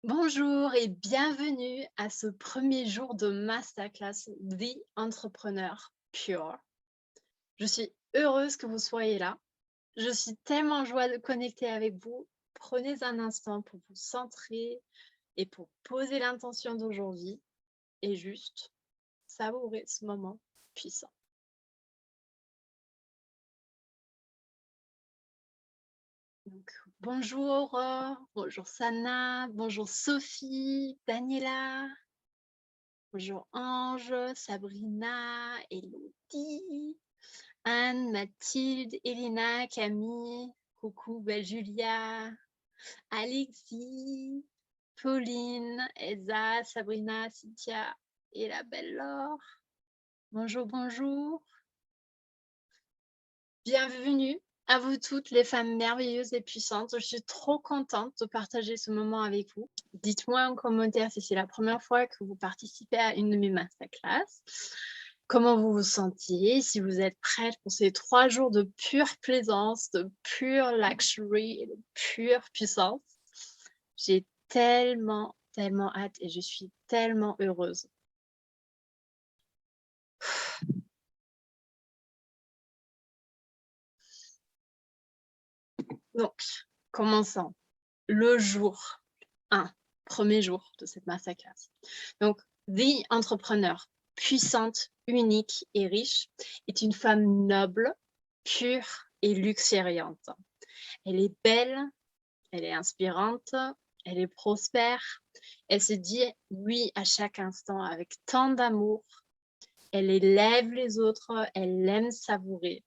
Bonjour et bienvenue à ce premier jour de Masterclass The Entrepreneur Pure. Je suis heureuse que vous soyez là. Je suis tellement en joie de connecter avec vous. Prenez un instant pour vous centrer et pour poser l'intention d'aujourd'hui et juste savourer ce moment puissant. Donc, bonjour, bonjour Sana, bonjour Sophie, Daniela. Bonjour Ange, Sabrina, Elodie, Anne, Mathilde, Elena, Camille, coucou belle Julia, Alexis, Pauline, Elsa, Sabrina, Cynthia et la belle Laure. Bonjour, bonjour. Bienvenue à vous toutes les femmes merveilleuses et puissantes. Je suis trop contente de partager ce moment avec vous. Dites-moi en commentaire si c'est la première fois que vous participez à une de mes masterclass. Comment vous vous sentiez, si vous êtes prête pour ces 3 jours de pure plaisance, de pure luxury et de pure puissance. J'ai tellement, tellement hâte et je suis tellement heureuse. Donc, commençons. Le jour 1, premier jour de cette masterclass. Donc, The Entrepreneur, puissante, unique et riche, est une femme noble, pure et luxuriante. Elle est belle, elle est inspirante, elle est prospère, elle se dit oui à chaque instant avec tant d'amour, elle élève les autres, elle aime savourer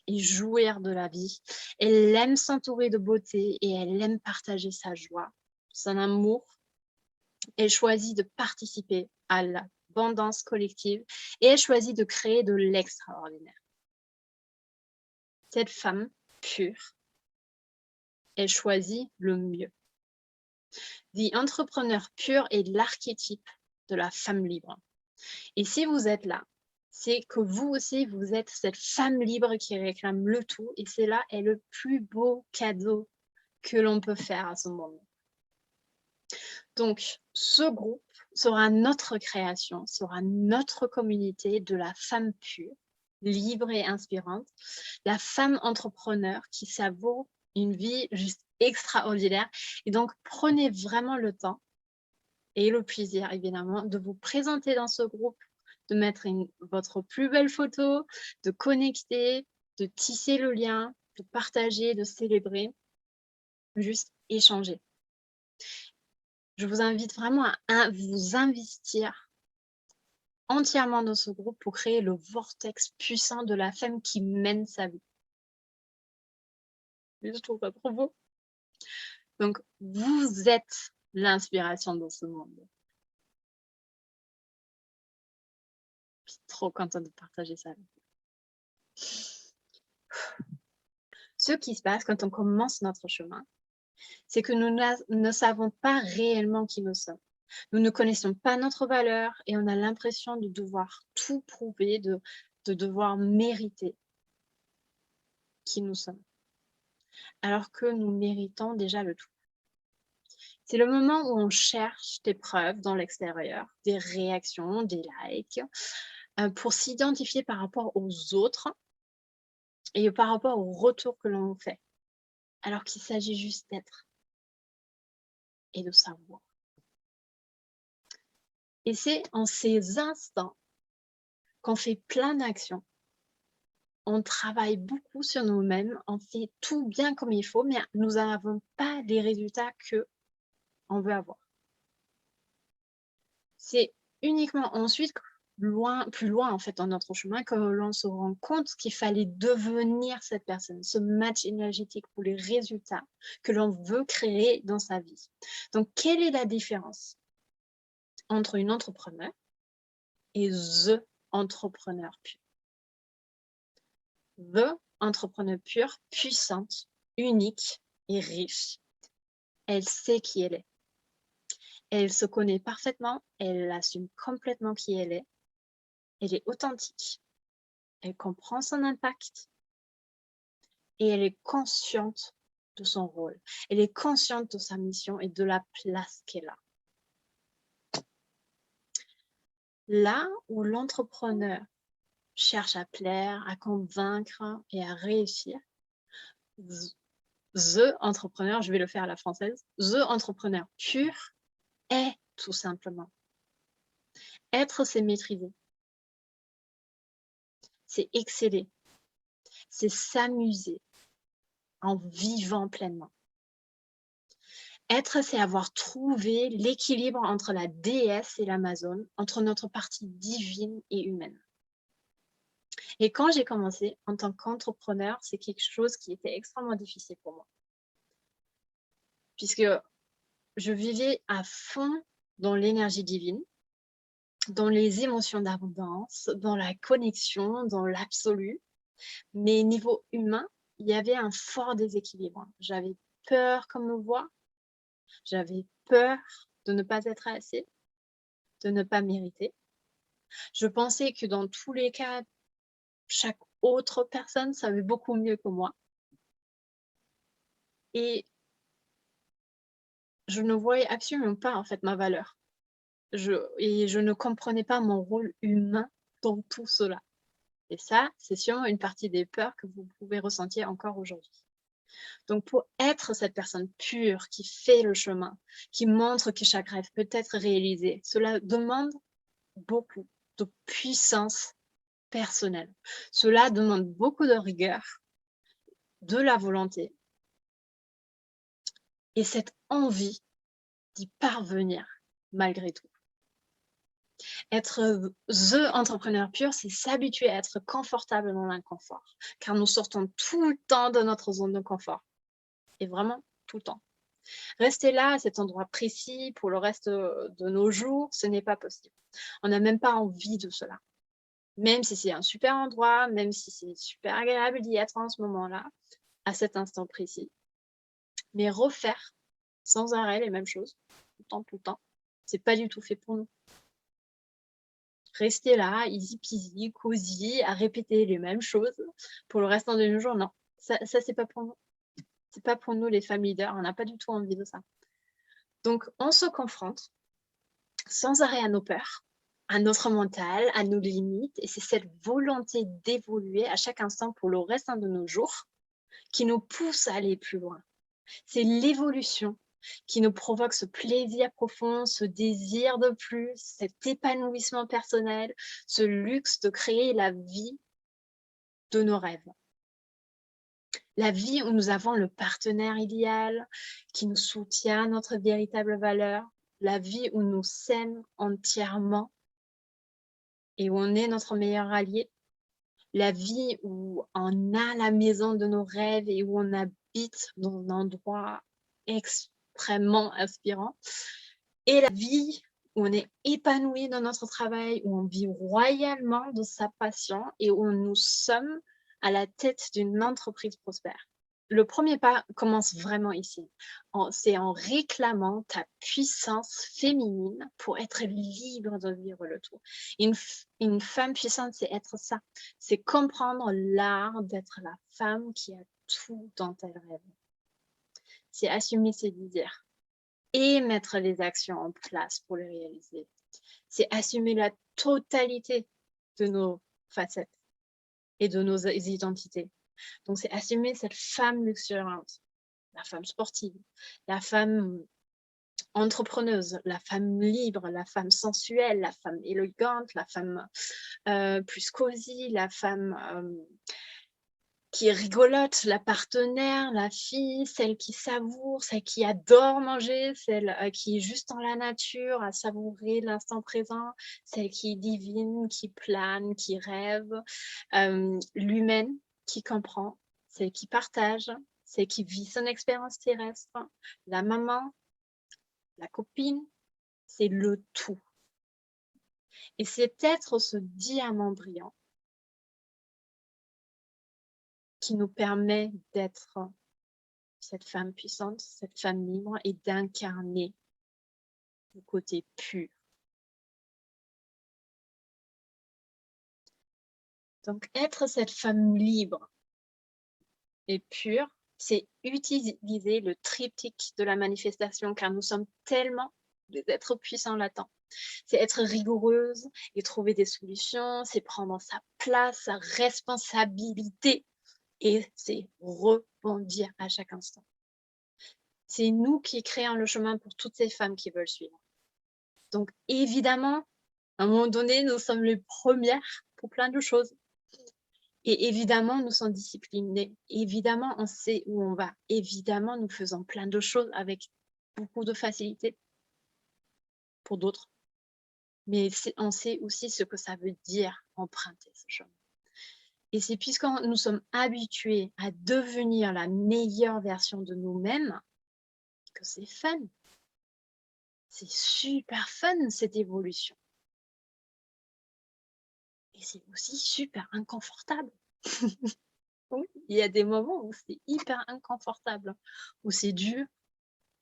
et jouir de la vie. Elle aime s'entourer de beauté et elle aime partager sa joie, son amour. Elle choisit de participer à l'abondance collective et elle choisit de créer de l'extraordinaire. Cette femme pure, elle choisit le mieux. The Entrepreneur pur est l'archétype de la femme libre. Et si vous êtes là, c'est que vous aussi, vous êtes cette femme libre qui réclame le tout. Et c'est là est le plus beau cadeau que l'on peut faire à ce moment. Donc, ce groupe sera notre création, sera notre communauté de la femme pure, libre et inspirante, la femme entrepreneur qui savoure une vie juste extraordinaire. Et donc, prenez vraiment le temps et le plaisir, évidemment, de vous présenter dans ce groupe, de mettre votre plus belle photo, de connecter, de tisser le lien, de partager, de célébrer, juste échanger. Je vous invite vraiment à vous investir entièrement dans ce groupe pour créer le vortex puissant de la femme qui mène sa vie. Je trouve ça trop beau. Donc, vous êtes l'inspiration dans ce monde. Je suis trop contente de partager ça avec vous. Ce qui se passe quand on commence notre chemin, c'est que nous ne savons pas réellement qui nous sommes. Nous ne connaissons pas notre valeur et on a l'impression de devoir tout prouver, de devoir mériter qui nous sommes, alors que nous méritons déjà le tout. C'est le moment où on cherche des preuves dans l'extérieur, des réactions, des likes, pour s'identifier par rapport aux autres et par rapport au retour que l'on fait, alors qu'il s'agit juste d'être et de savoir. Et c'est en ces instants qu'on fait plein d'actions. On travaille beaucoup sur nous-mêmes, on fait tout bien comme il faut, mais nous n'avons pas les résultats qu'on veut avoir. C'est uniquement ensuite, plus loin en fait dans notre chemin, que l'on se rend compte qu'il fallait devenir cette personne, ce match énergétique pour les résultats que l'on veut créer dans sa vie. Donc, quelle est la différence entre une entrepreneur et the entrepreneur pur? The entrepreneur pure, puissante, unique et riche. Elle sait qui elle est. Elle se connaît parfaitement, elle assume complètement qui elle est authentique, elle comprend son impact et elle est consciente de son rôle. Elle est consciente de sa mission et de la place qu'elle a. Là où l'entrepreneur cherche à plaire, à convaincre et à réussir, the entrepreneur, je vais le faire à la française, the entrepreneur pur est tout simplement. Être, c'est maîtriser, c'est exceller, c'est s'amuser en vivant pleinement. Être, c'est avoir trouvé l'équilibre entre la déesse et l'Amazone, entre notre partie divine et humaine. Et quand j'ai commencé en tant qu'entrepreneur, c'est quelque chose qui était extrêmement difficile pour moi. Puisque je vivais à fond dans l'énergie divine, dans les émotions d'abondance, dans la connexion, dans l'absolu. Mais niveau humain, il y avait un fort déséquilibre. J'avais peur qu'on me voie, j'avais peur de ne pas être assez, de ne pas mériter. Je pensais que dans tous les cas, chaque autre personne savait beaucoup mieux que moi. Et je ne voyais absolument pas en fait ma valeur. Et je ne comprenais pas mon rôle humain dans tout cela. Et ça, c'est sûrement une partie des peurs que vous pouvez ressentir encore aujourd'hui. Donc, pour être cette personne pure qui fait le chemin, qui montre que chaque rêve peut être réalisé, cela demande beaucoup de puissance personnelle. Cela demande beaucoup de rigueur, de la volonté et cette envie d'y parvenir malgré tout. Être the entrepreneur pur, c'est s'habituer à être confortable dans l'inconfort, car nous sortons tout le temps de notre zone de confort. Et vraiment, tout le temps. Rester là, à cet endroit précis, pour le reste de nos jours, ce n'est pas possible. On n'a même pas envie de cela. Même si c'est un super endroit, même si c'est super agréable d'y être en ce moment-là, à cet instant précis. Mais refaire sans arrêt les mêmes choses, tout le temps, c'est pas du tout fait pour nous. Rester là, easy peasy, cosy, à répéter les mêmes choses pour le restant de nos jours, non. Ça c'est pas pour nous. C'est pas pour nous les femmes leaders, on n'a pas du tout envie de ça. Donc, on se confronte sans arrêt à nos peurs, à notre mental, à nos limites, et c'est cette volonté d'évoluer à chaque instant pour le restant de nos jours qui nous pousse à aller plus loin. C'est l'évolution qui nous provoque ce plaisir profond, ce désir de plus, cet épanouissement personnel, ce luxe de créer la vie de nos rêves. La vie où nous avons le partenaire idéal qui nous soutient à notre véritable valeur, la vie où nous s'aimons entièrement et où on est notre meilleur allié, la vie où on a la maison de nos rêves et où on habite dans un endroit extrêmement inspirant, et la vie où on est épanoui dans notre travail, où on vit royalement de sa passion et où nous sommes à la tête d'une entreprise prospère. Le premier pas commence vraiment ici. C'est en réclamant ta puissance féminine pour être libre de vivre le tout. Une femme puissante, c'est être ça. C'est comprendre l'art d'être la femme qui a tout dont elle rêve. C'est assumer ses désirs et mettre les actions en place pour les réaliser. C'est assumer la totalité de nos facettes et de nos identités. Donc, c'est assumer cette femme luxuriante, la femme sportive, la femme entrepreneuse, la femme libre, la femme sensuelle, la femme élégante, la femme plus cosy, la femme qui est rigolote, la partenaire, la fille, celle qui savoure, celle qui adore manger, celle qui est juste dans la nature, à savourer l'instant présent, celle qui est divine, qui plane, qui rêve, l'humaine qui comprend, celle qui partage, celle qui vit son expérience terrestre, la maman, la copine, c'est le tout. Et c'est être ce diamant brillant qui nous permet d'être cette femme puissante, cette femme libre et d'incarner le côté pur. Donc, être cette femme libre et pure, c'est utiliser le triptyque de la manifestation, car nous sommes tellement des êtres puissants latents. C'est être rigoureuse et trouver des solutions, c'est prendre sa place, sa responsabilité, et c'est rebondir à chaque instant. C'est nous qui créons le chemin pour toutes ces femmes qui veulent suivre. Donc évidemment, à un moment donné, nous sommes les premières pour plein de choses. Et évidemment, nous sommes disciplinés. Évidemment, on sait où on va. Évidemment, nous faisons plein de choses avec beaucoup de facilité pour d'autres. Mais on sait aussi ce que ça veut dire emprunter ce chemin. Et c'est puisque nous sommes habitués à devenir la meilleure version de nous-mêmes que c'est fun. C'est super fun, cette évolution. Et c'est aussi super inconfortable. Oui, il y a des moments où c'est hyper inconfortable, où c'est dur,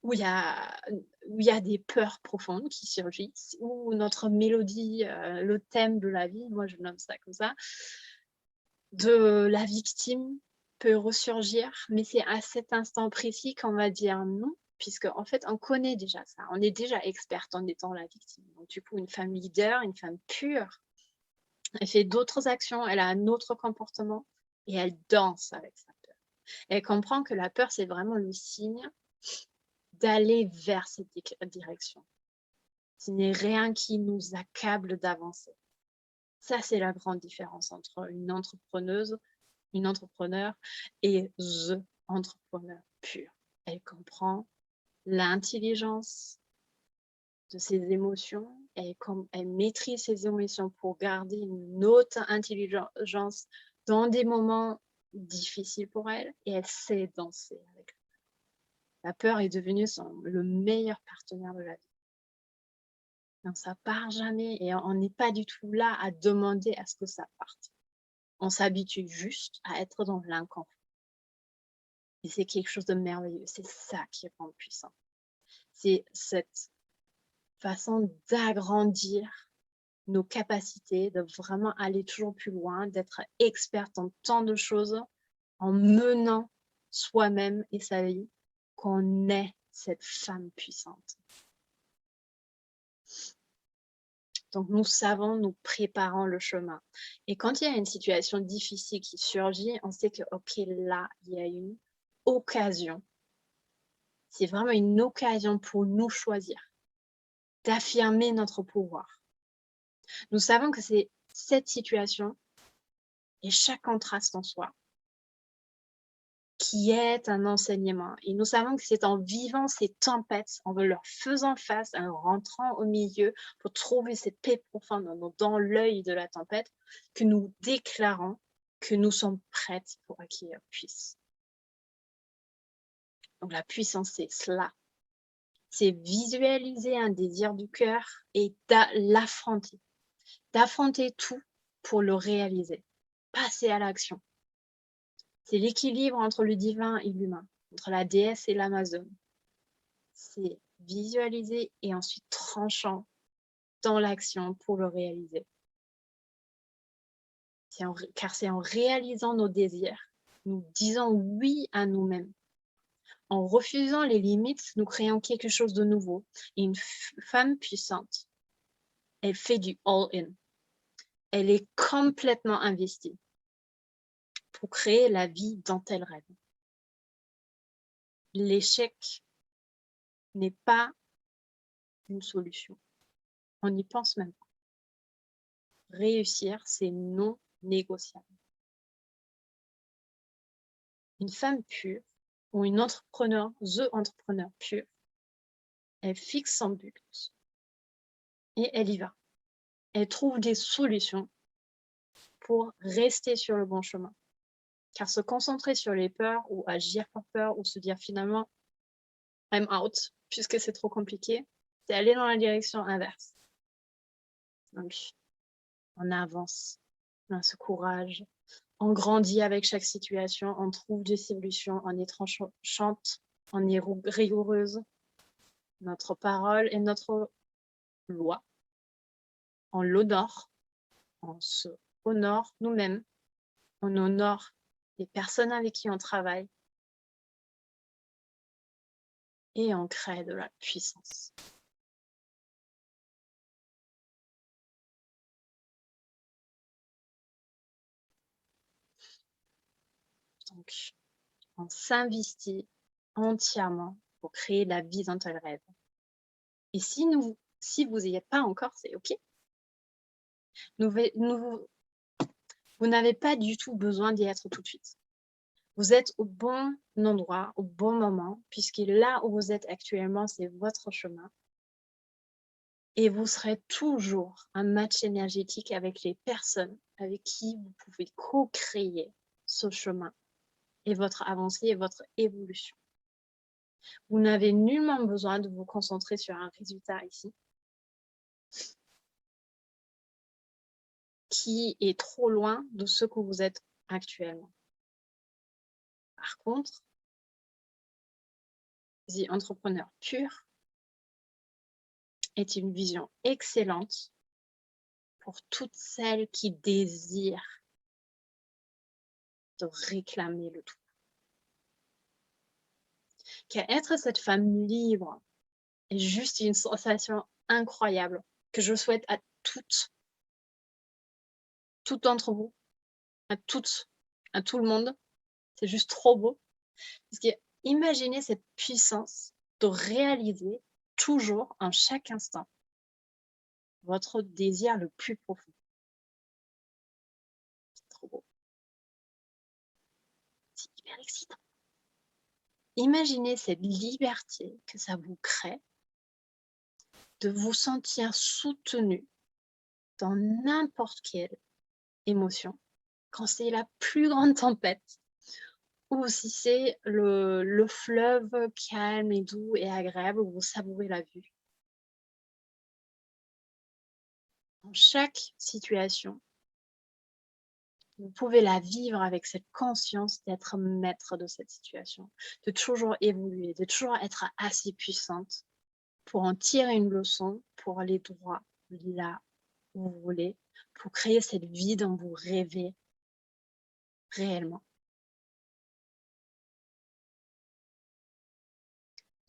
où il y a des peurs profondes qui surgissent, où notre mélodie, le thème de la vie, moi je nomme ça comme ça, de la victime peut ressurgir, mais c'est à cet instant précis qu'on va dire non, puisque en fait on connaît déjà ça, on est déjà experte en étant la victime. Donc du coup, une femme leader, une femme pure, elle fait d'autres actions, elle a un autre comportement et elle danse avec sa peur. Elle comprend que la peur, c'est vraiment le signe d'aller vers cette direction. Ce n'est rien qui nous accable d'avancer. Ça, c'est la grande différence entre une entrepreneuse, une entrepreneur et the entrepreneur pur. Elle comprend l'intelligence de ses émotions, elle maîtrise ses émotions pour garder une haute intelligence dans des moments difficiles pour elle, et elle sait danser avec. La peur est devenue le meilleur partenaire de la vie. Donc ça part jamais, et on n'est pas du tout là à demander à ce que ça parte. On s'habitue juste à être dans l'inconfort. Et c'est quelque chose de merveilleux. C'est ça qui rend puissant. C'est cette façon d'agrandir nos capacités, de vraiment aller toujours plus loin, d'être experte en tant de choses, en menant soi-même et sa vie, qu'on est cette femme puissante. Donc, nous savons, nous préparons le chemin. Et quand il y a une situation difficile qui surgit, on sait que, OK, là, il y a une occasion. C'est vraiment une occasion pour nous choisir, d'affirmer notre pouvoir. Nous savons que c'est cette situation et chaque contraste en soi qui est un enseignement. Et nous savons que c'est en vivant ces tempêtes, en leur faisant face, en rentrant au milieu pour trouver cette paix profonde dans l'œil de la tempête, que nous déclarons que nous sommes prêtes pour acquérir puissance. Donc la puissance, c'est cela. C'est visualiser un désir du cœur et l'affronter. D'affronter tout pour le réaliser. Passer à l'action. C'est l'équilibre entre le divin et l'humain, entre la déesse et l'Amazone. C'est visualiser et ensuite tranchant dans l'action pour le réaliser. Car c'est en réalisant nos désirs, nous disons oui à nous-mêmes. En refusant les limites, nous créons quelque chose de nouveau. Et une femme puissante, elle fait du all-in. Elle est complètement investie pour créer la vie dont elle rêve. L'échec n'est pas une solution. On n'y pense même pas. Réussir, c'est non négociable. Une femme pure ou une entrepreneur, the entrepreneur pure, elle fixe son but et elle y va. Elle trouve des solutions pour rester sur le bon chemin. Car se concentrer sur les peurs ou agir par peur ou se dire finalement I'm out puisque c'est trop compliqué, c'est aller dans la direction inverse. Donc, on avance, on a ce courage, on grandit avec chaque situation, on trouve des solutions, on est tranchante, on est rigoureuse. Notre parole et notre loi, on l'honore, on se honore nous-mêmes, on honore les personnes avec qui on travaille, et on crée de la puissance. Donc, on s'investit entièrement pour créer la vie dont elle rêve. Et si vous n'y êtes pas encore, c'est OK. Vous n'avez pas du tout besoin d'y être tout de suite. Vous êtes au bon endroit, au bon moment, puisque là où vous êtes actuellement, c'est votre chemin. Et vous serez toujours un match énergétique avec les personnes avec qui vous pouvez co-créer ce chemin et votre avancée et votre évolution. Vous n'avez nullement besoin de vous concentrer sur un résultat ici qui est trop loin de ce que vous êtes actuellement. Par contre, The Entrepreneur Pur est une vision excellente pour toutes celles qui désirent de réclamer le tout. Car être cette femme libre est juste une sensation incroyable que je souhaite à toutes d'entre vous, à tout le monde. C'est juste trop beau. Parce que imaginez cette puissance de réaliser toujours, en chaque instant, votre désir le plus profond. C'est trop beau. C'est hyper excitant. Imaginez cette liberté que ça vous crée de vous sentir soutenu dans n'importe quelle émotion, quand c'est la plus grande tempête, ou si c'est le fleuve calme et doux et agréable où vous savourez la vue. Dans chaque situation, vous pouvez la vivre avec cette conscience d'être maître de cette situation, de toujours évoluer, de toujours être assez puissante pour en tirer une leçon, pour aller droit là où vous voulez, pour créer cette vie dont vous rêvez réellement.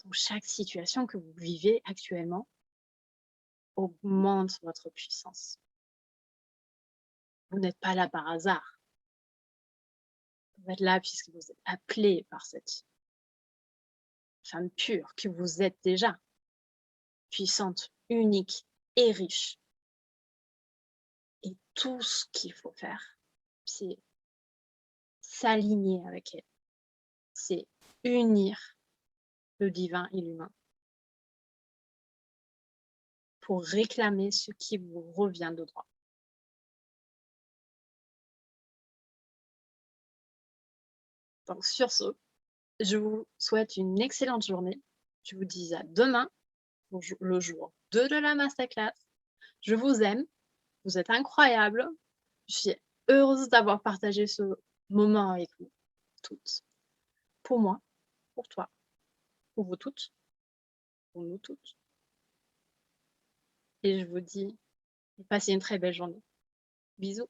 Donc, chaque situation que vous vivez actuellement augmente votre puissance. Vous n'êtes pas là par hasard. Vous êtes là puisque vous êtes appelé par cette femme pure que vous êtes déjà, puissante, unique et riche. Et tout ce qu'il faut faire, c'est s'aligner avec elle. C'est unir le divin et l'humain pour réclamer ce qui vous revient de droit. Donc sur ce, je vous souhaite une excellente journée. Je vous dis à demain, le jour 2 de la masterclass. Je vous aime, vous êtes incroyables. Je suis heureuse d'avoir partagé ce moment avec vous toutes. Pour moi, pour toi, pour vous toutes, pour nous toutes. Et je vous dis, passez une très belle journée. Bisous.